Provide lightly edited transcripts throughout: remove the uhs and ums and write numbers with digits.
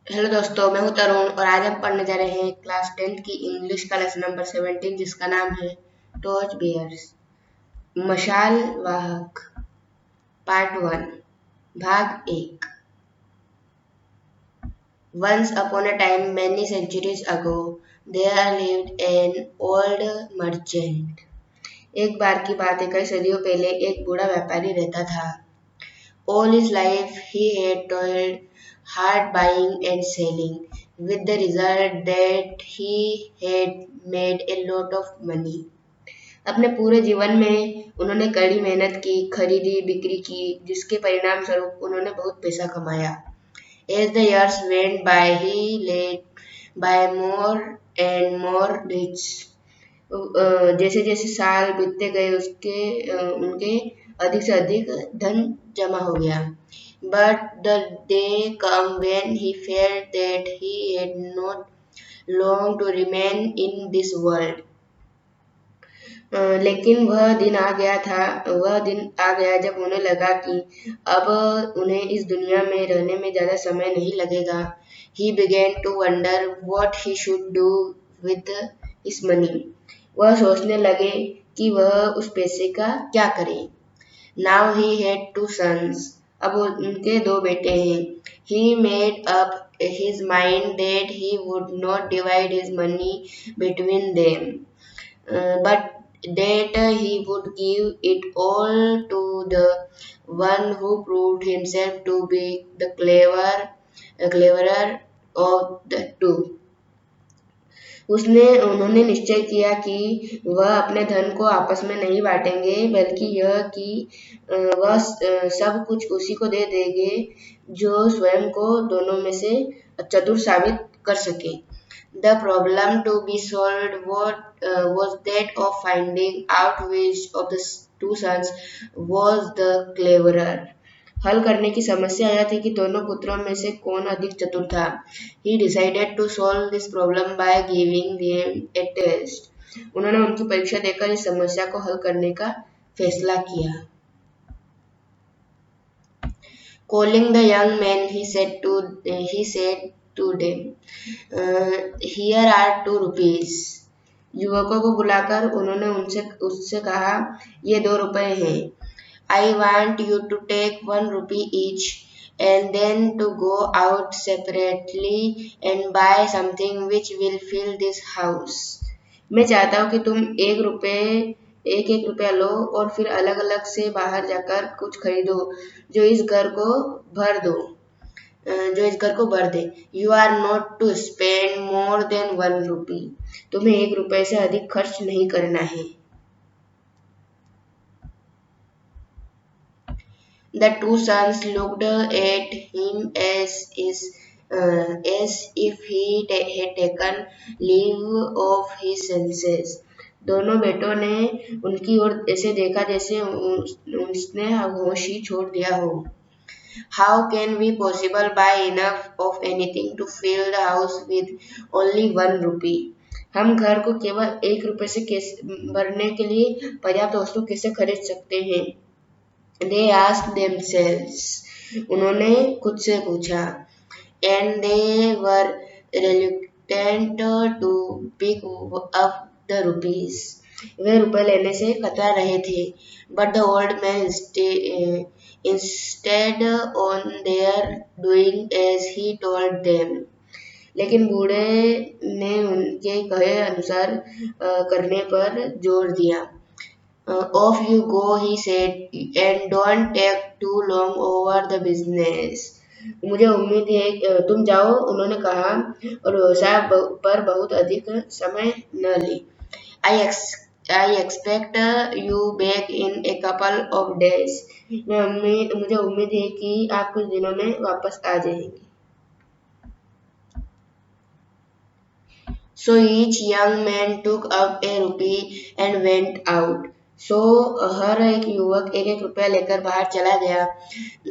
Hello दोस्तों, मैं हूं तरुण और आज हम पढ़ने जा रहे हैं क्लास 10th की इंग्लिश का लेसन नंबर 17 जिसका नाम है टॉर्च बेयर्स। मशाल वाहक पार्ट 1 भाग 1। Once upon a time many centuries ago there lived an old merchant। एक बार की बात है, कई सदियों पहले एक बूढ़ा व्यापारी रहता था। All his life he had toiled hard buying and selling, with the result that he had made a lot of money. अपने पूरे जीवन में उन्होंने कड़ी मेहनत की, खरीदी बिक्री की, जिसके परिणाम स्वरूप उन्होंने बहुत पैसा कमाया। As the years went by, he led by more and more rich. जैसे जैसे साल बीतते गए उनके अधिक से अधिक धन जमा हो गया। But the day came when he felt that he had not long to remain in this world। लेकिन वह दिन आ गया जब उन्हें लगा कि अब उन्हें इस दुनिया में रहने में ज्यादा समय नहीं लगेगा। He began to wonder what he should do with his money। वह सोचने लगे कि वह उस पैसे का क्या करे। Now he had two sons। अब उनके दो बेटे हैं। He made up his mind that he would not divide his money between them, but that he would give it all to the one who proved himself to be the cleverer of the two। उन्होंने निश्चय किया कि वह अपने धन को आपस में नहीं बांटेंगे, बल्कि यह कि वह सब कुछ उसी को दे देंगे जो स्वयं को दोनों में से चतुर साबित कर सके। The problem to be solved was that of finding out which of the two sons was the cleverer। हल करने की समस्या यह थी कि दोनों पुत्रों में से कौन अधिक चतुर था। He decided to solve this problem by giving them a test। उन्होंने उनकी परीक्षा देकर इस समस्या को हल करने का फैसला किया। Calling the young men, he said to them, "Here are 2 rupees। युवकों को बुलाकर उन्होंने उससे कहा, ये 2 रुपए हैं। I want you to take 1 rupee each and then to go out separately and buy something which will fill this house। मैं चाहता हूँ कि तुम एक एक रुपया लो और फिर अलग अलग से बाहर जाकर कुछ खरीदो जो इस घर को भर दे। You are not to spend more than 1 rupee. तुम्हें 1 रुपए से अधिक खर्च नहीं करना है। The two sons looked at him as if he had taken leave of his senses। दोनों बेटों ने उनकी ओर ऐसे देखा जैसे उसने होश ही छोड़ दिया हो। How can we possible buy enough of anything to fill the house with only 1 rupee? हम घर को केवल 1 रुपए से भरने के लिए पर्याप्त वस्तु कैसे खरीद सकते हैं? They asked themselves। उन्होंने खुद से पूछा। And they were reluctant to pick up the rupees। वे रुपए लेने से कतरा रहे थे। But the old man instead on their doing as he told them। लेकिन बूढ़े ने उनके कहे अनुसार करने पर जोर दिया। Off you go, he said, and don't take too long over the business। मुझे उम्मीद है तुम जाओ, उन्होंने कहा, और व्यवसाय पर बहुत अधिक समय न ले। I expect you back in a couple of days। मुझे उम्मीद है कि आप कुछ दिनों में वापस आ जाएंगे। So each young man took up a rupee and went out। So हर एक युवक एक एक रुपया लेकर बाहर चला गया।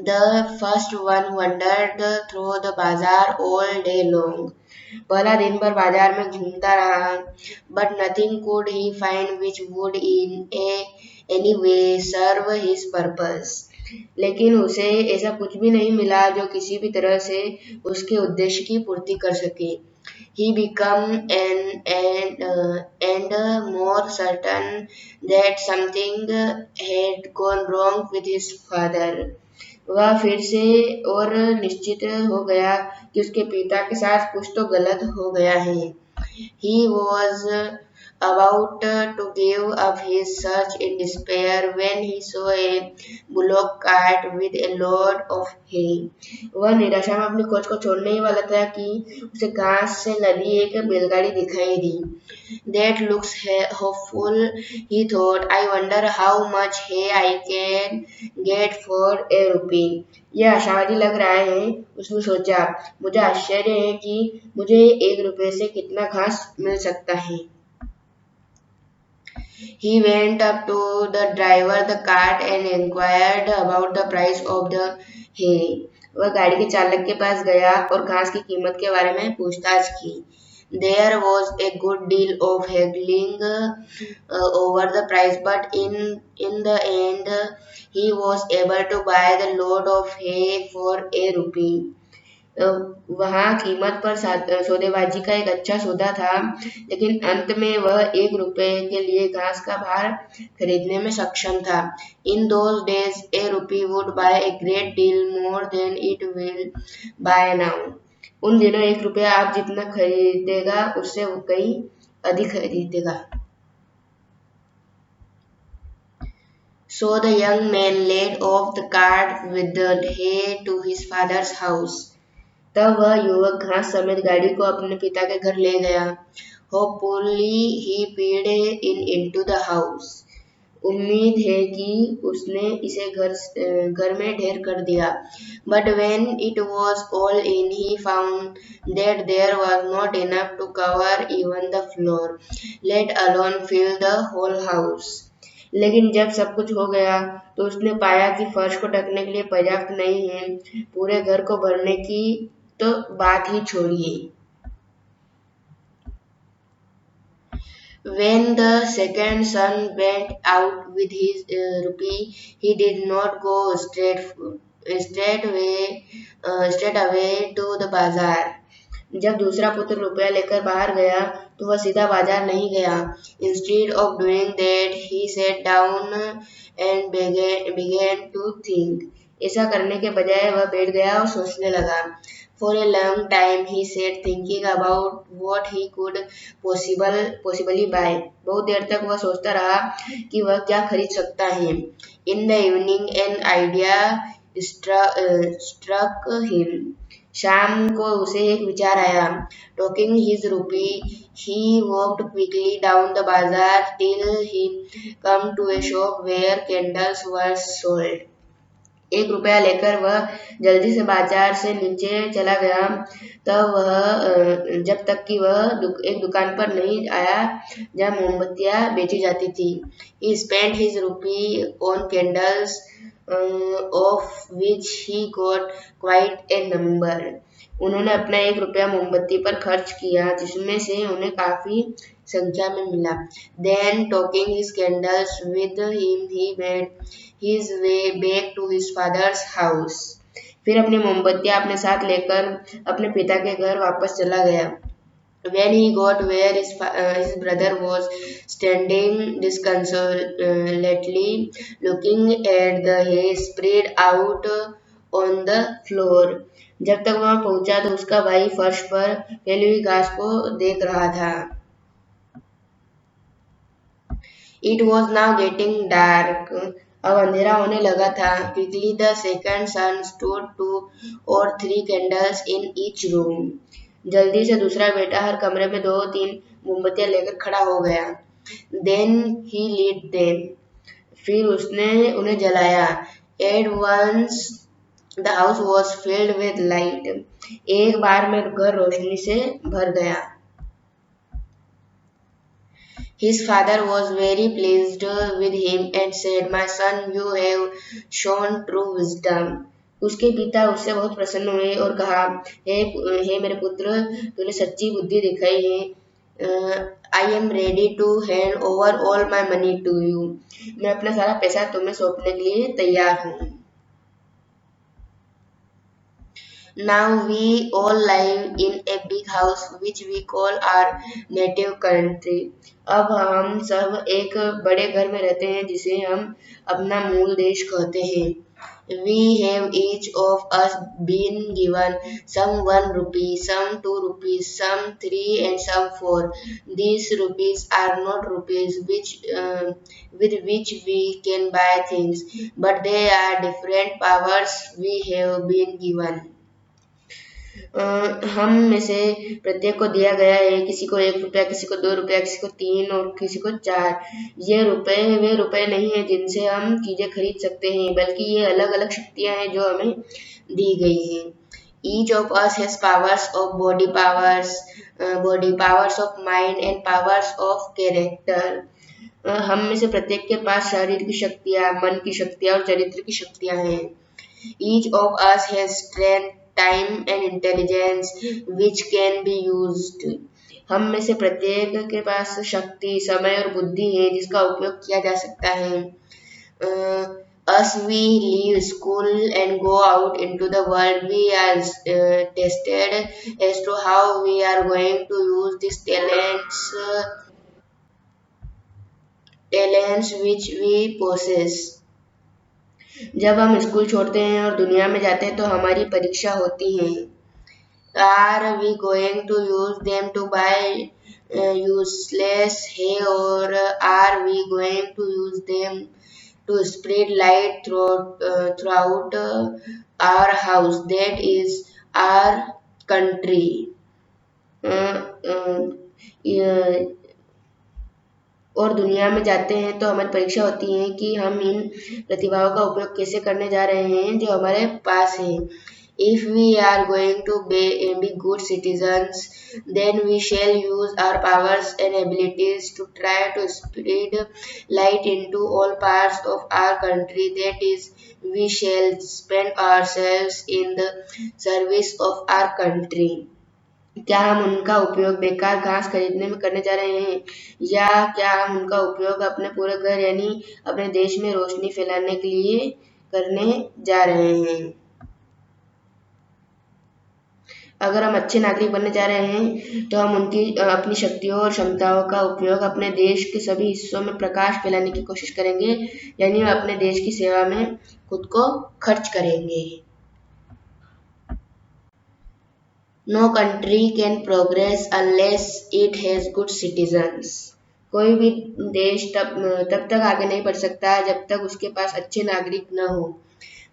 The first one wandered through the bazaar all day long। पहला दिन भर बाजार में घूमता रहा, but nothing could he find which would in any way serve his purpose। लेकिन उसे ऐसा कुछ भी नहीं मिला जो किसी भी तरह से उसके उद्देश्य की पूर्ति कर सके। He became and more certain that something had gone wrong with his father. वह फिर से और निश्चित हो गया कि उसके पिता के साथ कुछ तो गलत हो गया है। He was about to give up his search in despair when he saw a bullock cart with a load of hay. वह निराशा में अपनी खोज को छोड़ने ही वाला था कि उसे घास से लदी एक बैलगाड़ी दिखाई दी। That looks hopeful, he thought. I wonder how much hay I can get for a rupee. यह आशावादी लग रहा है, उसने सोचा। मुझे आश्चर्य है कि मुझे 1 रुपए से कितना घास मिल सकता है। He went up to the driver the cart and inquired about the price of the hay. वह गाड़ी के चालक के पास गया और घास की कीमत के बारे में पूछताछ की। There was a good deal of haggling over the price, but in the end he was able to buy the load of hay for a rupee. वहाँ कीमत पर सौदेबाजी का एक अच्छा सौदा था, लेकिन अंत में वह 1 रुपए के लिए घास का भार खरीदने में सक्षम था। In those days, a rupee would buy a great deal more than it will buy now. उन दिनों 1 रुपया आप जितना खरीदेगा उससे वो कई अधिक खरीदेगा। So the young man led off the cart with the hay to his father's house. तब वह युवक घास समेत गाड़ी को अपने पिता के घर ले गया। Hopefully he peed into the house. उम्मीद है कि उसने इसे घर में ढेर कर दिया। But when it was all in, he found that there was not enough to cover even the floor, let alone fill the whole house. लेकिन जब सब कुछ हो गया तो उसने पाया कि फर्श को ढकने के लिए पर्याप्त नहीं है, पूरे घर को भरने की तो बात ही छोड़िए। When the second son went out with his rupee, he did not go straight away to the bazaar. जब दूसरा पुत्र रुपया लेकर बाहर गया तो वह सीधा बाजार नहीं गया। Instead of doing that, he sat down and began to think. ऐसा करने के बजाय वह बैठ गया और सोचने लगा। For a long time he sat thinking about what he could possibly buy. बहुत देर तक वह सोचता रहा कि वह क्या खरीद सकता है। In the evening an idea struck him. शाम को उसे एक विचार आया। Taking his rupee, he walked quickly down the bazaar till he came to a shop where candles were sold. 1 रुपया लेकर वह जल्दी से बाजार से नीचे चला गया, जब तक कि वह एक दुकान पर नहीं आया जहाँ मोमबत्तियां बेची जाती थी। He spent his rupee on candles, of which he got quite a number. उन्होंने अपना 1 रुपया मोमबत्ती पर खर्च किया, जिसमें से उन्हें काफी संख्या में मिला। Then taking his candles with him, he made his way back to his father's house. फिर अपनी मोमबत्तियां अपने साथ लेकर अपने पिता के घर वापस चला गया। When he got where his brother was standing disconsolately looking at the hay spread out on the floor. जब तक वहां पहुंचा तो उसका भाई फर्श पर फैली हुई घास को देख रहा था। It was now getting dark. अब अंधेरा होने लगा था। Quickly the second son stood 2 or 3 candles in each room. जल्दी से दूसरा बेटा हर कमरे में 2-3 मोमबत्तियां लेकर खड़ा हो गया। Then he lit them. फिर उसने उन्हें जलाया। At once the house was filled with light. एक बार में घर रोशनी से भर गया। His father was very pleased with him and said, "My son, you have shown true wisdom." उसके पिता उससे बहुत प्रसन्न हुए और कहा, हे मेरे पुत्र, तूने सच्ची बुद्धि दिखाई है। I am ready to hand over all my money to you. मैं अपना सारा पैसा तुम्हें सौंपने के लिए तैयार हूँ। Now we all live in a big house which we call our native country. अब हम सब एक बड़े घर में रहते हैं जिसे हम अपना मूल देश कहते हैं. We have each of us been given some 1 rupee, some 2 rupees, some 3 and some 4. These rupees are not rupees with which we can buy things, but they are different powers we have been given. हम में से प्रत्येक को दिया गया है, किसी को 1 रुपया, किसी को 2 रुपया, किसी को 3 और किसी को 4. ये रुपए वे रुपए नहीं है जिनसे हम चीजें खरीद सकते हैं, बल्कि ये अलग अलग शक्तियां हैं जो हमें दी गई हैं. Each of us has powers of body powers of mind and powers of character. हम में से प्रत्येक के पास शरीर की शक्तियां, मन की शक्तियां और चरित्र की शक्तियां हैं. Each of us has strength, time and intelligence which can be used. हम में से प्रत्येक के पास शक्ति, समय और बुद्धि है जिसका उपयोग किया जा सकता है. As we leave school and go out into the world, we are tested as to how we are going to use these talents which we possess. जब हम स्कूल छोड़ते हैं और दुनिया में जाते हैं तो हमारी परीक्षा होती है. Are we going to use them to buy useless hay, or are we going to use them to spread light throughout our house, that is our country. और दुनिया में जाते हैं तो हमारी परीक्षा होती है कि हम इन प्रतिभाओं का उपयोग कैसे करने जा रहे हैं जो हमारे पास है. If we are going to be good citizens, then we shall use our powers and abilities to try to spread light into all parts of our country. That is, we shall spend ourselves in the service of our country. क्या हम उनका उपयोग बेकार घास खरीदने में करने जा रहे हैं, या क्या हम उनका उपयोग अपने पूरे घर यानी अपने देश में रोशनी फैलाने के लिए करने जा रहे हैं. अगर हम अच्छे नागरिक बनने जा रहे हैं तो हम उनकी अपनी शक्तियों और क्षमताओं का उपयोग अपने देश के सभी हिस्सों में प्रकाश फैलाने की कोशिश करेंगे, यानी अपने देश की सेवा में खुद को खर्च करेंगे. No country can progress unless it has good citizens. कोई भी देश तब तक आगे नहीं बढ़ सकता जब तक उसके पास अच्छे नागरिक न हो.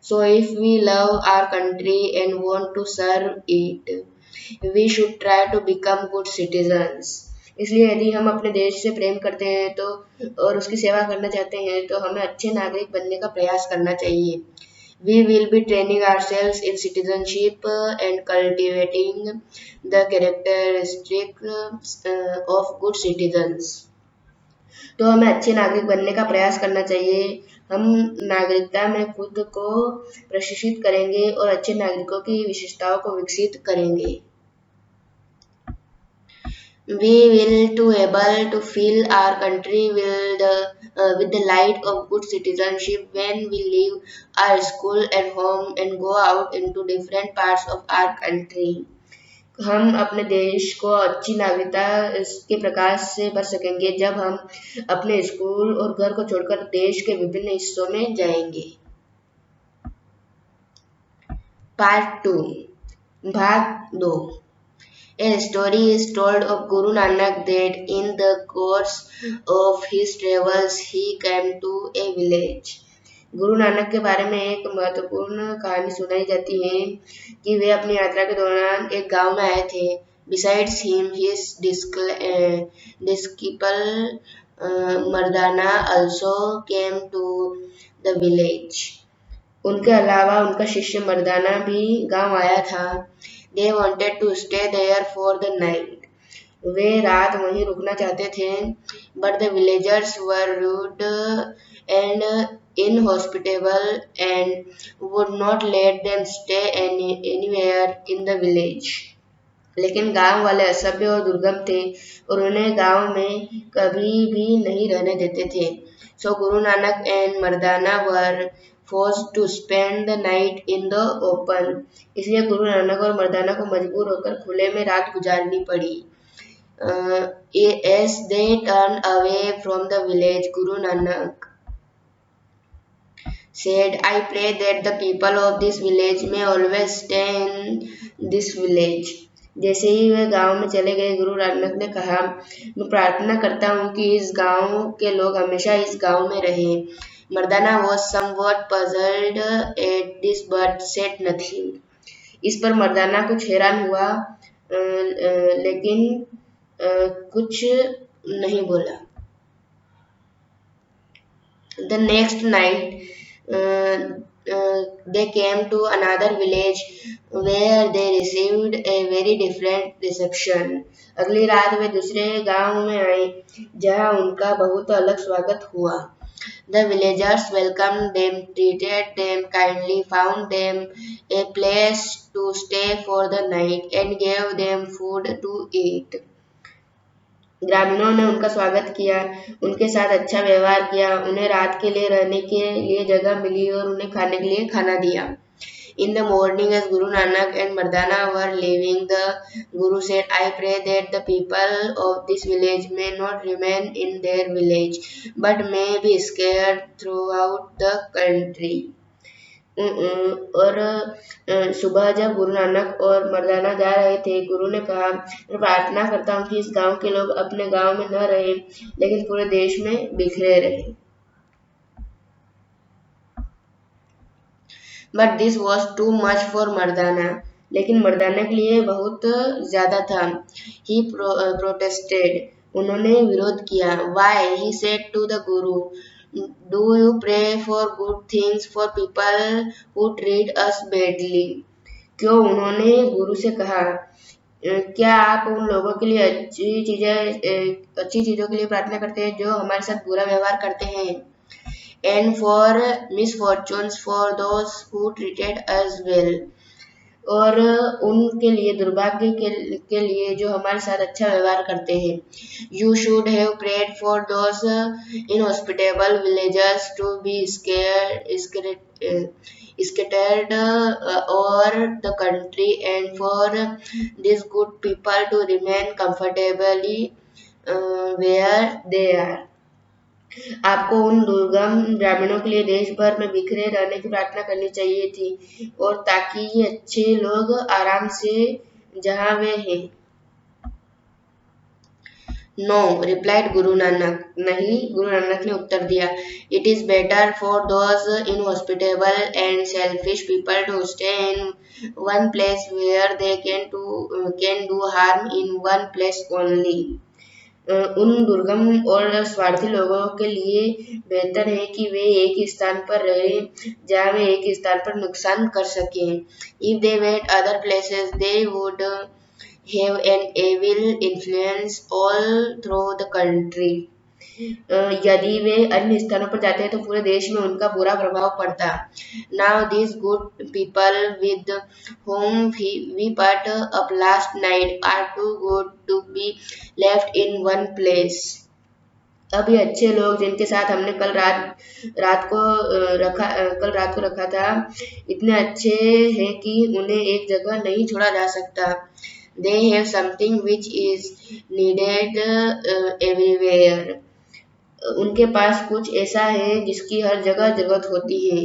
So if we love our country and want to serve it, we should try to become good citizens. इसलिए यदि हम अपने देश से प्रेम करते हैं तो और उसकी सेवा करना चाहते हैं तो हमें अच्छे नागरिक बनने का प्रयास करना चाहिए. We will be training ourselves in citizenship and cultivating the characteristics of good citizens. तो हमें अच्छे नागरिक बनने का प्रयास करना चाहिए. हम नागरिकता में खुद को प्रशिक्षित करेंगे और अच्छे नागरिकों की विशेषताओं को विकसित करेंगे. We will to able to fill our country with the light of good citizenship when we leave our school and home and go out into different parts of our country. हम अपने देश को अच्छी नागरिकता के प्रकाश से भर सकेंगे जब हम अपने स्कूल और घर को छोड़कर देश के विभिन्न हिस्सों में जाएंगे. पार्ट 2 भाग 2. A story is told of Guru Nanak that in the course of his travels he came to a village. Guru Nanak के बारे में एक महत्वपूर्ण कहानी सुनाई जाती है कि वे अपनी यात्रा के दौरान एक गांव में आए थे. Besides him, his disciple Mardana also came to the village. उनके अलावा उनका शिष्य मर्दाना भी गांव आया था. They wanted to stay there for the night. वे रात वहीं रुकना चाहते थे, but the villagers were rude and inhospitable and would not let them stay anywhere in the village. लेकिन गांव वाले असभ्य और दुर्गम थे और उन्हें गांव में कभी भी नहीं रहने देते थे. So Guru Nanak and Mardana were forced to spend the night in the open. इसलिए गुरु नानक और मर्दाना को मजबूर होकर खुले में रात गुजारनी पड़ी. As they turned away from the village, Guru Nanak said, I pray that the people of this village may always stay in this village. जैसे ही वे गांव में चले गए, गुरु नानक ने कहा, मैं प्रार्थना करता हूँ कि इस गांव के लोग हमेशा इस गांव में रहें. मर्दाना was somewhat puzzled at this but said nothing. इस पर मर्दाना कुछ हैरान हुआ, लेकिन कुछ नहीं बोला. The next night, they came to another village where they received a very different reception. अगली रात वे दूसरे गांव में आए जहां उनका बहुत अलग स्वागत हुआ. The villagers welcomed them, treated them kindly, found them a place to stay for the night, and gave them food to eat. ग्रामीणों ने उनका स्वागत किया, उनके साथ अच्छा व्यवहार किया, उन्हें रात के लिए रहने के लिए जगह मिली और उन्हें खाने के लिए खाना दिया. In the morning, as Guru Nanak and Mardana were leaving, the Guru said, I pray that the people of this village may not remain in their village, but may be scattered throughout the country. और सुबह जब गुरु नानक और मर्दाना जा रहे थे, गुरु ने कहा, मैं प्रार्थना करता हूँ कि इस गांव के लोग अपने गांव में न रहें, लेकिन पूरे देश में बिखरे रहें. But this was too much for मर्दाना. लेकिन मर्दाना के लिए बहुत ज्यादा था. He protested. उन्होंने विरोध किया. Why? He said to the Guru, Do you pray for good things for people who treat us badly? क्यों? उन्होंने गुरु से कहा, क्या आप उन लोगों के लिए अच्छी चीजों के लिए प्रार्थना करते हैं जो हमारे साथ बुरा व्यवहार करते हैं? And for misfortunes for those who treated us well. और उनके लिए दुर्भाग्य के लिए जो हमारे साथ अच्छा व्यवहार करते हैं. You should have prayed for those inhospitable villagers to be scattered over the country, and for these good people to remain comfortably where they are. आपको उन दुर्गम ग्रामीणों के लिए देश भर में बिखरे रहने की प्रार्थना करनी चाहिए थी, और ताकि ये अच्छे लोग आराम से जहां वे हैं. No, replied Guru Nanak. नहीं, गुरु नानक ने उत्तर दिया. It is better for those inhospitable and selfish people to stay in one place where they can do harm in one place only. उन दुर्गम और स्वार्थी लोगों के लिए बेहतर है कि वे एक ही स्थान पर रहें जहां वे एक ही स्थान पर नुकसान कर सकें. If they went other places, they would have an evil influence all through the country. यदि वे अन्य स्थानों पर जाते हैं तो पूरे देश में उनका बुरा प्रभाव पड़ता. Now these good people with whom we put up last night are too good to be left in one place. अब ये अच्छे लोग जिनके साथ हमने कल रात को रखा था, इतने अच्छे हैं कि उन्हें एक जगह नहीं छोड़ा जा सकता. They have something which is needed everywhere. उनके पास कुछ ऐसा है जिसकी हर जगह जरूरत होती है.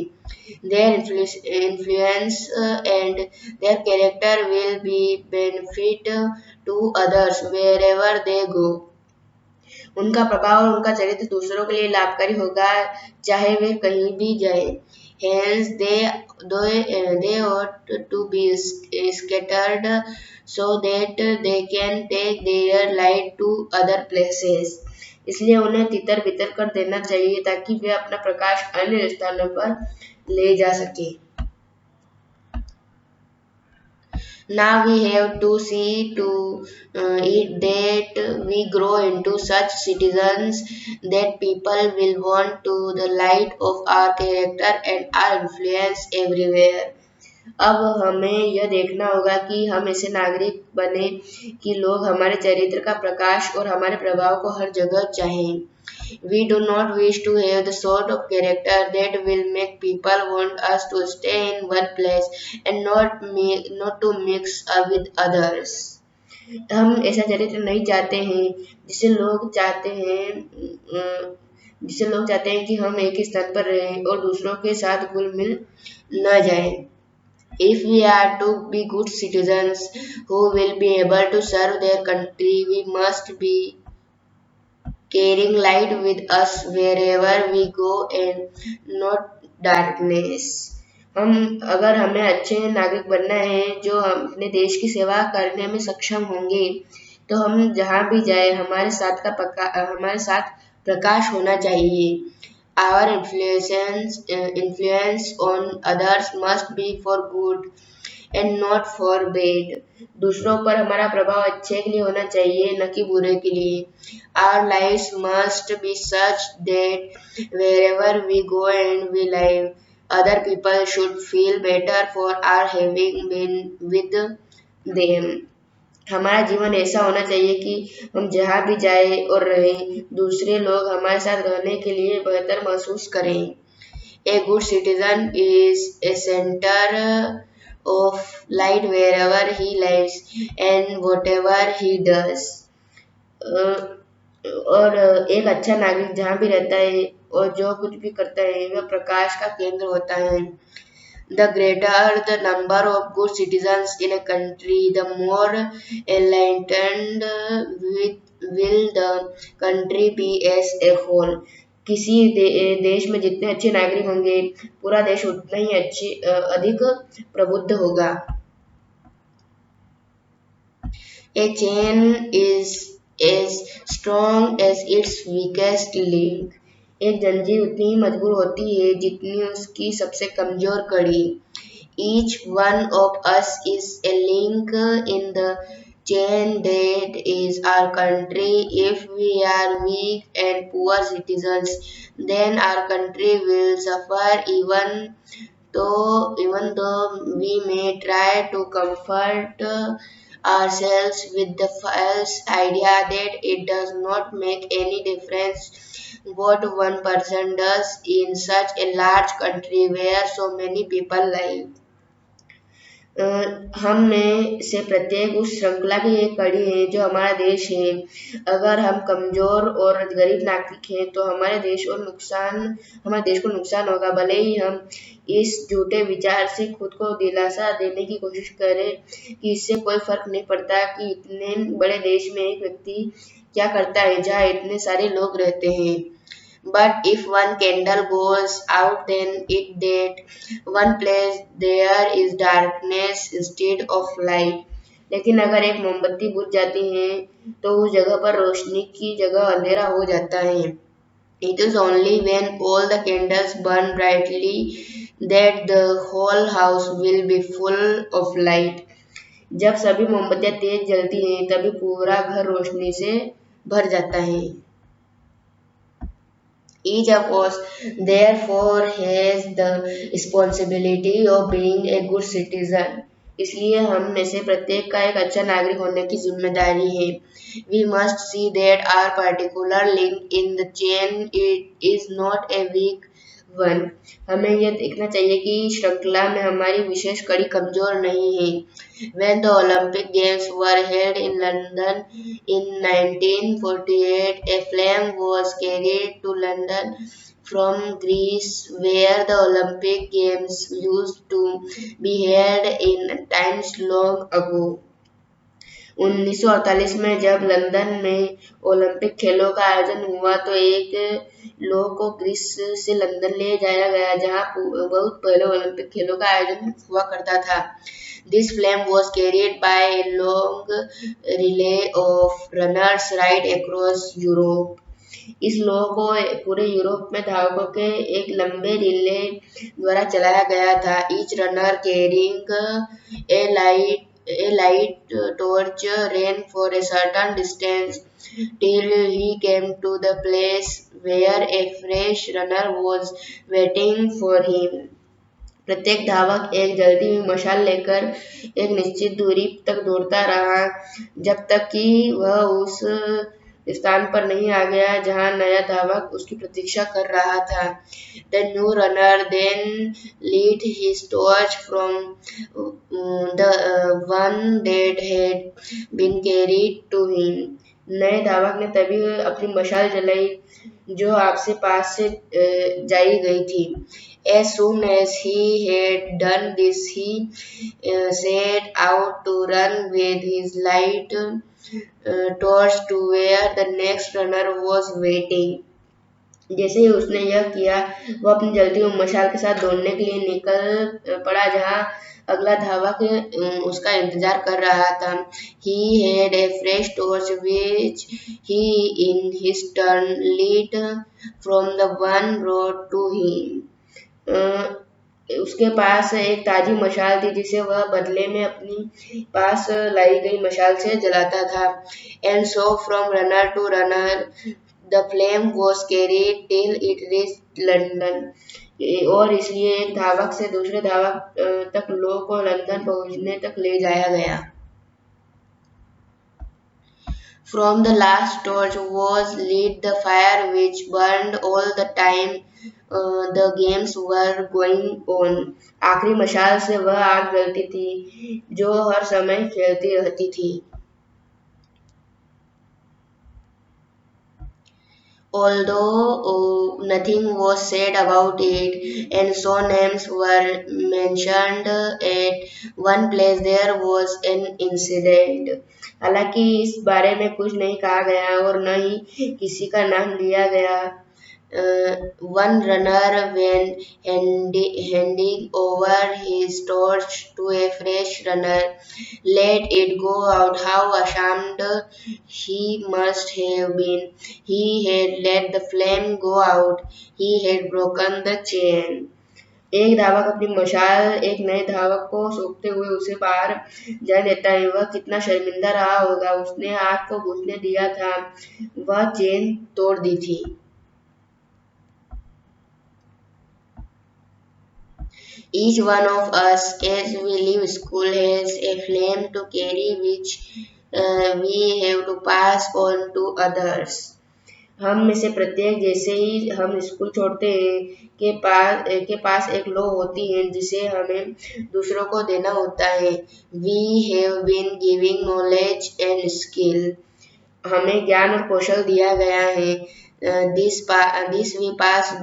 Their influence and their character will be benefit to others wherever they go. उनका प्रभाव और उनका चरित्र दूसरों के लिए लाभकारी होगा चाहे वे कहीं भी जाएं. Hence they ought to be scattered so that they can take their light to other places. इसलिए उन्हें तितर बितर कर देना चाहिए ताकि वे अपना प्रकाश अन्य स्थानों पर ले जा सके. Now we have to see to it that we grow into such citizens that people will want to the light of our character and our influence everywhere. अब हमें यह देखना होगा कि हम ऐसे नागरिक बने कि लोग हमारे चरित्र का प्रकाश और हमारे प्रभाव को हर जगह चाहें. We do not wish to have the sort of character that will make people want us to stay in one place and not to mix up with others. हम ऐसा चरित्र नहीं चाहते हैं जिसे लोग चाहते हैं जिसे लोग चाहते हैं कि हम एक ही स्थान पर रहें और दूसरों के साथ घुल मिल न जाएं। If we are to be good citizens who will be able to serve their country, we must be carrying light with us wherever we go and not darkness. हम अगर हमें अच्छे नागरिक बनना है जो हम अपने देश की सेवा करने में सक्षम होंगे, तो हम जहाँ भी जाए हमारे साथ प्रकाश होना चाहिए। Our influence on others must be for good and not for bad. दूसरों पर हमारा प्रभाव अच्छे के लिए होना चाहिए, न कि बुरे के लिए। Our lives must be such that wherever we go and we live, other people should feel better for our having been with them. हमारा जीवन ऐसा होना चाहिए कि हम जहाँ भी जाए और रहें, दूसरे लोग हमारे साथ रहने के लिए बेहतर महसूस करें। A good citizen is a center of light wherever he lives and whatever he does. और एक अच्छा नागरिक जहाँ भी रहता है और जो कुछ भी करता है वह प्रकाश का केंद्र होता है। The greater the number of good citizens in a country, the more enlightened will the country be as a whole. किसी देश में जितने अच्छे नागरिक होंगे, पूरा देश उतना ही अधिक प्रबुद्ध होगा। A chain is as strong as its weakest link. एक जंजीर उतनी ही मजबूत होती है जितनी उसकी सबसे कमजोर कड़ी। Each one of us is a link in the chain that is our country. If we are weak and poor citizens, then our country will suffer even though we may try to comfort ourselves with the false idea that it does not make any difference what one person does in such a large country where so many people live. हम में से प्रत्येक उस श्रृंखला की एक कड़ी है जो हमारा देश है। अगर हम कमजोर और गरीब नागरिक हैं तो हमारे देश को नुकसान होगा। भले ही हम इस झूठे विचार से खुद को दिलासा देने की कोशिश करें कि इससे कोई फर्क नहीं पड़ता कि इतने बड़े देश में एक व्यक्ति क्या करता है जहाँ इतने सारे लोग रहते हैं। But if one candle goes out, then it that one place there is darkness instead of light. लेकिन अगर एक मोमबत्ती बुझ जाती है तो उस जगह पर रोशनी की जगह अंधेरा हो जाता है। It is only when all the candles burn brightly that the whole house will be full of light. जब सभी मोमबत्तियां तेज जलती हैं तभी पूरा घर रोशनी से भर जाता है। Each of us therefore has the responsibility of being a good citizen. इसलिए हम में से प्रत्येक का एक अच्छा नागरिक होने की जिम्मेदारी है। We must see that our particular link in the chain is not a weak one. हमें यह देखना चाहिए कि श्रृंखला में हमारी विशेष कड़ी कमजोर नहीं है। When the Olympic Games were held in London in 1948, a flame was carried to London from Greece, where the Olympic Games used to be held in times long ago. 1948 में जब लंदन में ओलंपिक खेलों का आयोजन हुआ तो एक लौह को ग्रीस से लंदन ले जाया गया जहां बहुत पहले ओलंपिक खेलों का आयोजन हुआ करता था। This flame was carried by a long relay of runners right across Europe. इस लौह को पूरे यूरोप में धावकों के एक लंबे रिले द्वारा चलाया गया था। Each runner carrying a light torch ran for a certain distance till he came to the place where a fresh runner was waiting for him. प्रत्येक धावक एक जलती हुई मशाल लेकर एक निश्चित दूरी तक दौड़ता रहा जब तक कि वह उस स्थान पर नहीं आ गया जहां नया धावक उसकी प्रतीक्षा कर रहा था। The new runner then lead his torch from the one that had been carried to him. नए धावक ने तभी अपनी मशाल जलाई जो आपसे पास से जाई गई थी। As soon as he had done this, he set out to run with his light torch to where the next runner was waiting. जैसे ही उसने यह किया, वह अपनी जलती हुई मशाल के साथ दौड़ने के लिए निकल पड़ा जहां अगला धावक उसका इंतजार कर रहा था। He had a fresh torch which he in his turn lit from the one brought to him. उसके पास एक ताजी मशाल थी जिसे वह बदले में अपनी पास लाई गई मशाल से जलाता था। And so from runner to runner the flame was carried till it reached London. और इसलिए एक धावक से दूसरे धावक तक लौ को लंदन पहुंचने तक ले जाया गया। From the last torch was lit the fire which burned all the time the games were going on. आखिरी मशाल से वह आग जलती थी जो हर समय खेलती रहती थी। Although nothing was said about it, and so names were mentioned at one place, there was an incident. हालांकि इस बारे में कुछ नहीं कहा गया और न ही किसी का नाम लिया गया। One runner, when handing over his torch to a fresh runner, let it go out. How ashamed he must have been! He had let the flame go out. He had broken the chain. एक धावक अपनी मशाल एक नए धावक को सौंपते हुए उसे पार जा देता है। वह कितना शर्मिंदा रहा होगा। उसने आग को बुझने दिया था, वह चेन तोड़ दी थी। Each one of us, as we leave school, has a flame to carry which we have to pass on to others. हम में से प्रत्येक जैसे ही हम स्कूल छोड़ते हैं के पास एक लौ होती है जिसे हमें दूसरों को देना होता है। We have been giving knowledge and skill. हमें ज्ञान और कौशल दिया गया है। This we pass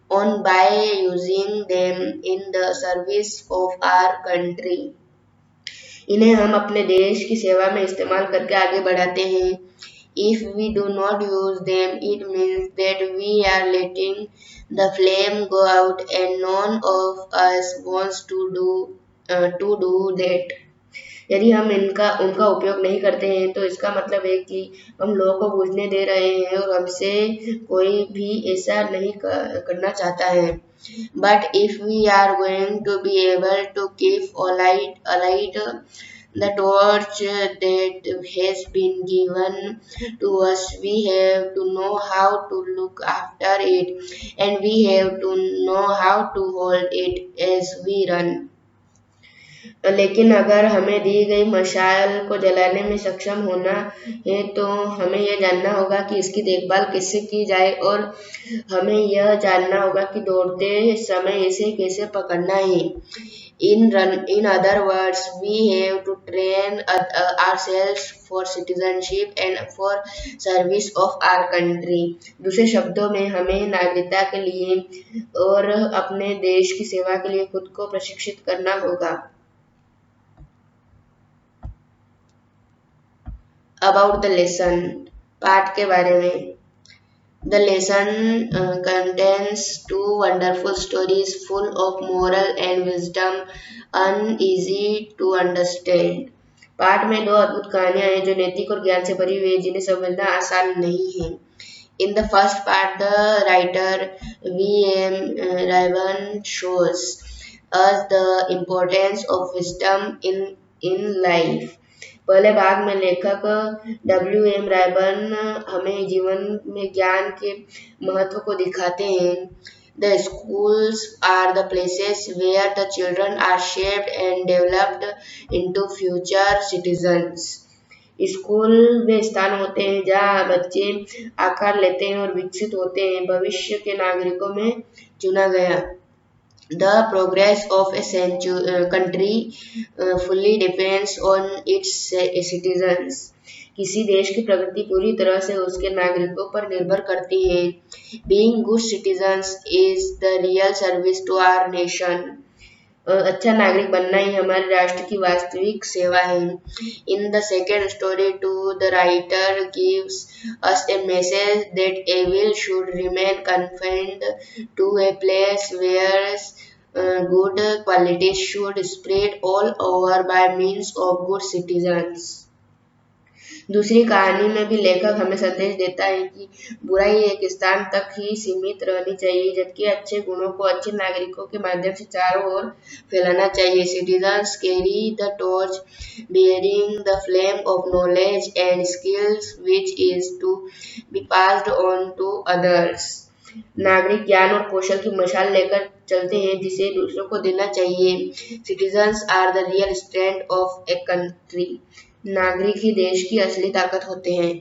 on by using them in the service of our country. इन्हें हम अपने देश की सेवा में इस्तेमाल करके आगे बढ़ाते हैं। If we do not use them, it means that we are letting the flame go out, and none of us wants to do that. यदि हम उनका उपयोग नहीं करते हैं तो इसका मतलब है कि हम लोगों को बुझने दे रहे हैं और हमसे कोई भी ऐसा नहीं करना चाहता है। But if we are going to be able to keep alight the torch that has been given to us, we have to know how to look after it, and we have to know how to hold it as we run. लेकिन अगर हमें दी गई मशाल को जलाने में सक्षम होना है तो हमें यह जानना होगा कि इसकी देखभाल कैसे की जाए और हमें यह जानना होगा कि दौड़ते समय इसे कैसे पकड़ना है। In other words, we have to train ourselves for citizenship and for service of our country. दूसरे शब्दों में हमें नागरिकता के लिए और अपने देश की सेवा के लिए खुद को प्रशिक्षित करना होगा। About the lesson, पाठ के बारे में। The lesson contains two wonderful stories full of moral and wisdom, uneasy to understand. पाठ में दो अद्भुत कहानियां हैं जो नैतिक और ज्ञान से भरी हुई हैं जिन्हें समझना आसान नहीं है। In the first part, the writer V.M. Ravan shows us the importance of wisdom in life. पहले भाग में लेखक W.M. रायबर्न हमें जीवन में ज्ञान के महत्व को दिखाते हैं। The schools are the places where the children are shaped and developed into future citizens. School वे स्थान होते हैं जहाँ बच्चे आकार लेते हैं और विकसित होते हैं। भविष्य के नागरिकों में चुना गया। The progress of a country fully depends on its citizens. किसी देश की प्रगति पूरी तरह से उसके नागरिकों पर निर्भर करती है। Being good citizens is the real service to our nation. अच्छा नागरिक बनना ही हमारे राष्ट्र की वास्तविक सेवा है। In the second story too, the writer gives us a message that evil should remain confined to a place where good qualities should spread all over by means of good citizens. दूसरी कहानी में भी लेखक हमें संदेश देता है कि बुराई एक स्थान तक ही सीमित रहनी चाहिए, जबकि अच्छे गुणों को अच्छे नागरिकों के माध्यम से चारों ओर फैलाना चाहिए। Citizens carry the torch, bearing the flame of knowledge and skills, which is to be passed on to others. नागरिक ज्ञान और कौशल की मशाल लेकर चलते हैं जिसे दूसरों को देना चाहिए। Citizens are the real strength of a country. नागरिक ही देश की असली ताकत होते हैं।